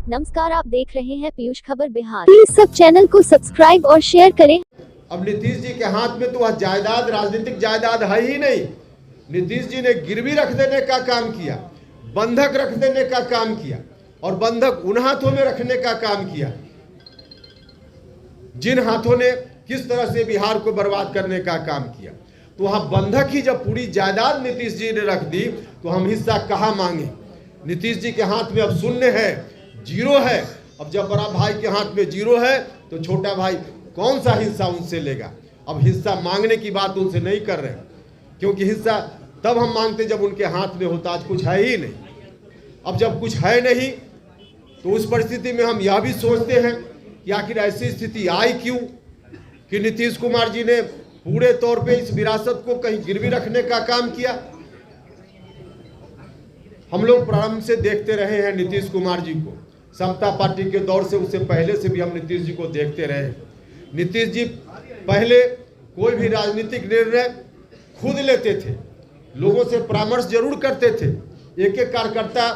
नमस्कार, आप देख रहे हैं पीयूष खबर बिहार। प्लीज सब चैनल को सब्सक्राइब और शेयर करें। अब नीतीश जी के हाथ में तो वह जायदाद, राजनीतिक जायदाद है ही नहीं। नीतीश जी ने गिरवी रख देने का काम किया, बंधक रख देने का काम किया और बंधक उन हाथों में रखने का काम किया जिन हाथों ने किस तरह से बिहार को बर्बाद करने का काम किया। तो वहां बंधक ही जब पूरी जायदाद नीतीश जी ने रख दी तो हम हिस्सा कहाँ मांगे। नीतीश जी के हाथ में अब शून्य है, जीरो है। अब जब बड़ा भाई के हाथ में जीरो है तो छोटा भाई कौन सा हिस्सा उनसे लेगा। अब हिस्सा मांगने की बात उनसे नहीं कर रहे, क्योंकि हिस्सा तब हम मांगते जब उनके हाथ में होता। आज कुछ है ही नहीं। अब जब कुछ है नहीं तो उस परिस्थिति में हम यह भी सोचते हैं कि आखिर ऐसी स्थिति आई क्यों कि नीतीश कुमार जी ने पूरे तौर पे इस विरासत को कहीं गिरवी रखने का काम किया। हम लोग प्रारंभ से देखते रहे हैं नीतीश कुमार जी को, समता पार्टी के दौर से, उससे पहले से भी हम नीतीश जी को देखते रहे। नीतीश जी पहले कोई भी राजनीतिक निर्णय खुद लेते थे, लोगों से परामर्श जरूर करते थे, एक एक कार्यकर्ता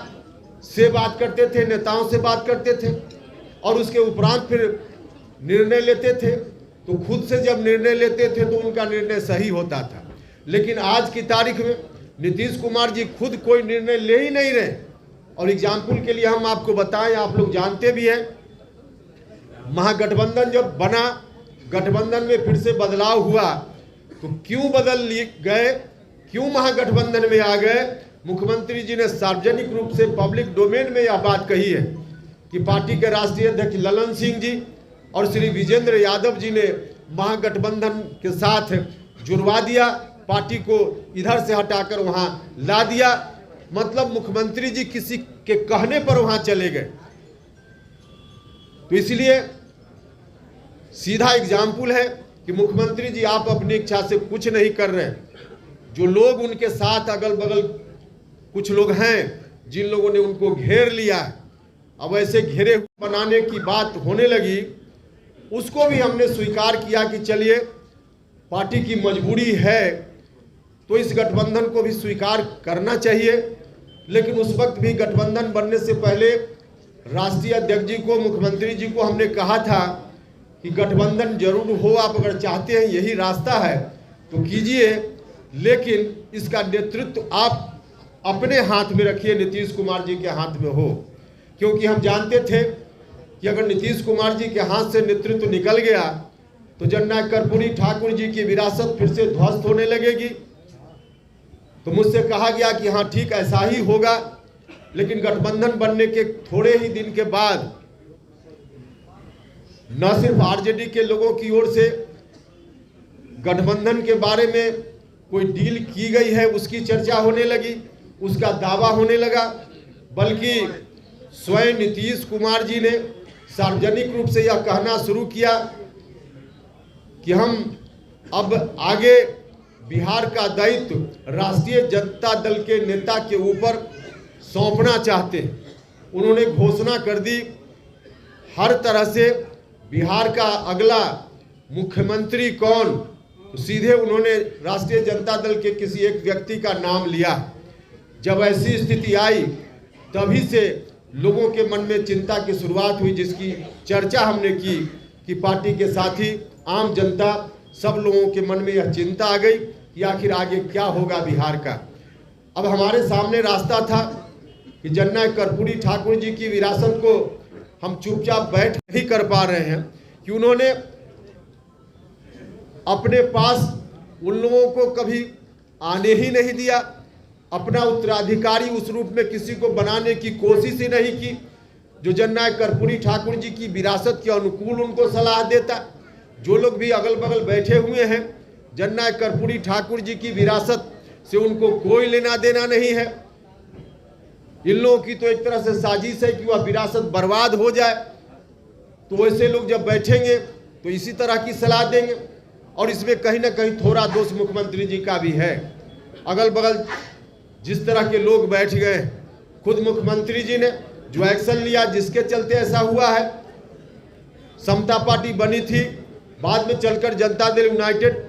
से बात करते थे, नेताओं से बात करते थे और उसके उपरांत फिर निर्णय लेते थे। तो खुद से जब निर्णय लेते थे तो उनका निर्णय सही होता था। लेकिन आज की तारीख में नीतीश कुमार जी खुद कोई निर्णय ले ही नहीं रहे। और एग्जाम्पल के लिए हम आपको बताएं, आप लोग जानते भी हैं, महागठबंधन जब बना, गठबंधन में फिर से बदलाव हुआ तो क्यों बदल गए, क्यों महागठबंधन में आ गए। मुख्यमंत्री जी ने सार्वजनिक रूप से पब्लिक डोमेन में यह बात कही है कि पार्टी के राष्ट्रीय अध्यक्ष ललन सिंह जी और श्री विजेंद्र यादव जी ने महागठबंधन के साथ जुड़वा दिया, पार्टी को इधर से हटाकर वहां ला दिया। मतलब मुख्यमंत्री जी किसी के कहने पर वहां चले गए। तो इसलिए सीधा एग्जाम्पल है कि मुख्यमंत्री जी आप अपनी इच्छा से कुछ नहीं कर रहे। जो लोग उनके साथ अगल बगल कुछ लोग हैं जिन लोगों ने उनको घेर लिया, अब ऐसे घेरे बनाने की बात होने लगी, उसको भी हमने स्वीकार किया कि चलिए पार्टी की मजबूरी है तो इस गठबंधन को भी स्वीकार करना चाहिए। लेकिन उस वक्त भी गठबंधन बनने से पहले राष्ट्रीय अध्यक्ष जी को, मुख्यमंत्री जी को हमने कहा था कि गठबंधन जरूर हो, आप अगर चाहते हैं यही रास्ता है तो कीजिए, लेकिन इसका नेतृत्व आप अपने हाथ में रखिए, नीतीश कुमार जी के हाथ में हो। क्योंकि हम जानते थे कि अगर नीतीश कुमार जी के हाथ से नेतृत्व निकल गया तो जननायक कर्पूरी ठाकुर जी की विरासत फिर से ध्वस्त होने लगेगी। तो मुझसे कहा गया कि हाँ ठीक ऐसा ही होगा। लेकिन गठबंधन बनने के थोड़े ही दिन के बाद न सिर्फ आरजेडी के लोगों की ओर से गठबंधन के बारे में कोई डील की गई है उसकी चर्चा होने लगी, उसका दावा होने लगा, बल्कि स्वयं नीतीश कुमार जी ने सार्वजनिक रूप से यह कहना शुरू किया कि हम अब आगे बिहार का दायित्व राष्ट्रीय जनता दल के नेता के ऊपर सौंपना चाहते हैं। उन्होंने घोषणा कर दी हर तरह से बिहार का अगला मुख्यमंत्री कौन, तो सीधे उन्होंने राष्ट्रीय जनता दल के किसी एक व्यक्ति का नाम लिया। जब ऐसी स्थिति आई तभी से लोगों के मन में चिंता की शुरुआत हुई, जिसकी चर्चा हमने की कि पार्टी के साथी, आम जनता, सब लोगों के मन में यह चिंता आ गई कि आखिर आगे क्या होगा बिहार का। अब हमारे सामने रास्ता था कि जननायक कर्पूरी ठाकुर जी की विरासत को हम चुपचाप बैठ नहीं कर पा रहे हैं कि उन्होंने अपने पास उन लोगों को कभी आने ही नहीं दिया, अपना उत्तराधिकारी उस रूप में किसी को बनाने की कोशिश ही नहीं की जो जननायक कर्पूरी ठाकुर जी की विरासत के अनुकूल उनको सलाह देता। जो लोग भी अगल बगल बैठे हुए हैं, जननायक कर्पूरी ठाकुर जी की विरासत से उनको कोई लेना देना नहीं है। इन लोगों की तो एक तरह से साजिश है कि वह विरासत बर्बाद हो जाए। तो वैसे लोग जब बैठेंगे तो इसी तरह की सलाह देंगे। और इसमें कहीं ना कहीं थोड़ा दोष मुख्यमंत्री जी का भी है। अगल बगल जिस तरह के लोग बैठ गए, खुद मुख्यमंत्री जी ने जो एक्शन लिया जिसके चलते ऐसा हुआ है, समता पार्टी बनी थी, बाद में चलकर जनता दल यूनाइटेड,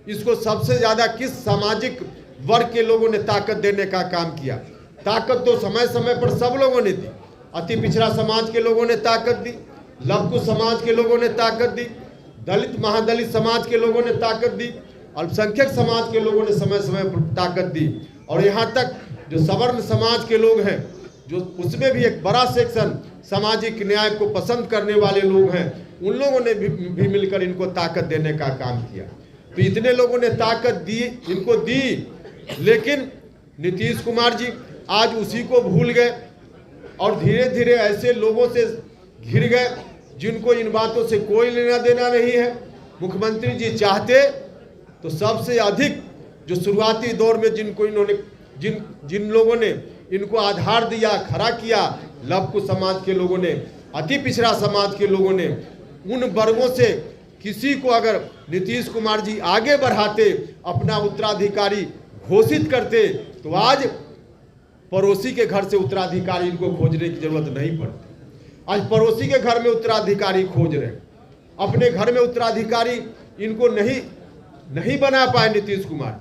इसको सबसे ज़्यादा किस सामाजिक वर्ग के लोगों ने ताकत देने का काम किया। ताकत तो समय समय पर सब लोगों ने दी, अति पिछड़ा समाज के लोगों ने ताकत दी, लघु समाज के लोगों ने ताकत दी, दलित महादलित समाज के लोगों ने ताकत दी, अल्पसंख्यक समाज के लोगों ने समय समय पर ताकत दी, और यहाँ तक जो सवर्ण समाज के लोग हैं, जो उसमें भी एक बड़ा सेक्शन सामाजिक न्याय को पसंद करने वाले लोग हैं, उन लोगों ने भी मिलकर इनको ताकत देने का काम किया। तो इतने लोगों ने ताकत दी, इनको दी, लेकिन नीतीश कुमार जी आज उसी को भूल गए और धीरे धीरे ऐसे लोगों से घिर गए जिनको इन बातों से कोई लेना देना नहीं है। मुख्यमंत्री जी चाहते तो सबसे अधिक जो शुरुआती दौर में जिनको इन्होंने जिन लोगों ने इनको आधार दिया, खड़ा किया, लघु समाज के लोगों ने, अति पिछड़ा समाज के लोगों ने, उन वर्गों से किसी को अगर नीतीश कुमार जी आगे बढ़ाते, अपना उत्तराधिकारी घोषित करते, तो आज पड़ोसी के घर से उत्तराधिकारी इनको खोजने की जरूरत नहीं पड़ती। आज पड़ोसी के घर में उत्तराधिकारी खोज रहे, अपने घर में उत्तराधिकारी इनको नहीं बना पाए नीतीश कुमार।